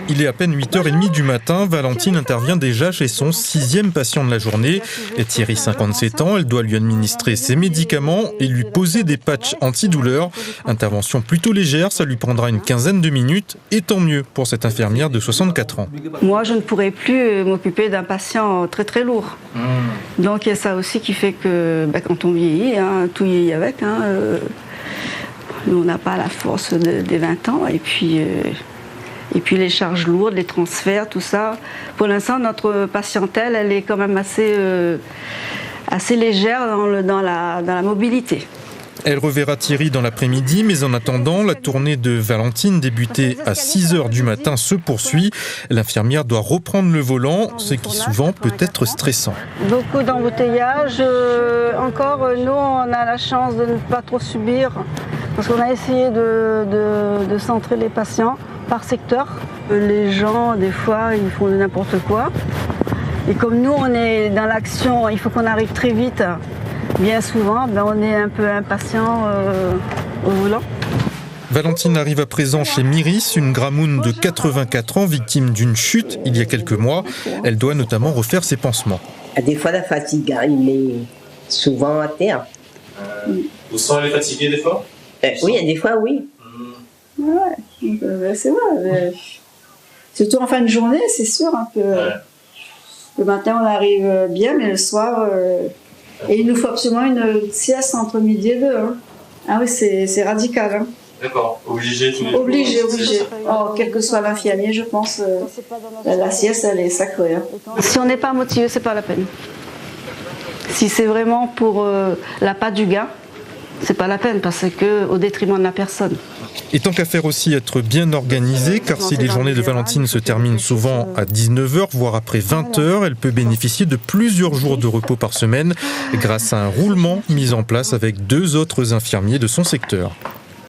Il est à peine 8h30 du matin, Valentine intervient déjà chez son 6e patient de la journée. Thierry, 57 ans, elle doit lui administrer ses médicaments et lui poser des patchs antidouleurs. Intervention plutôt légère, ça lui prendra une quinzaine de minutes et tant mieux pour cette infirmière de 64 ans. Moi, je ne pourrais plus m'occuper d'un patient très très lourd. Donc il y a ça aussi qui fait que quand on vieillit, tout vieillit avec. Nous, on n'a pas la force des 20 ans et puis les charges lourdes, les transferts, tout ça. Pour l'instant, notre patientèle, elle est quand même assez légère dans la mobilité. Elle reverra Thierry dans l'après-midi, mais en attendant, la tournée de Valentine débutée à 6h du matin se poursuit. L'infirmière doit reprendre le volant, ce qui souvent peut être stressant. Beaucoup d'embouteillages. Encore, nous, on a la chance de ne pas trop subir, parce qu'on a essayé de centrer les patients par secteur. Les gens, des fois, ils font n'importe quoi. Et comme nous, on est dans l'action, il faut qu'on arrive très vite. Bien souvent, on est un peu impatient au volant. Valentine arrive à présent chez Myris, une gramoune de 84 ans, victime d'une chute il y a quelques mois. Elle doit notamment refaire ses pansements. Des fois, la fatigue, il est souvent à terre. Vous sentez elle est fatiguée des fois? Oui, des fois, oui. C'est vrai. Surtout en fin de journée, c'est sûr que le matin, on arrive bien, mais le soir... Et il nous faut absolument une sieste entre midi et 2. Ah oui, c'est radical. D'accord, obligé tous les jours. Obligé. Quel que soit l'infirmier, je pense, la sieste, elle est sacrée. Si on n'est pas motivé, c'est pas la peine. Si c'est vraiment pour l'appât du gain, c'est pas la peine, parce que au détriment de la personne. Et tant qu'à faire aussi être bien organisé, car si les journées de Valentine se terminent souvent à 19h, voire après 20h, elle peut bénéficier de plusieurs jours de repos par semaine grâce à un roulement mis en place avec 2 autres infirmiers de son secteur.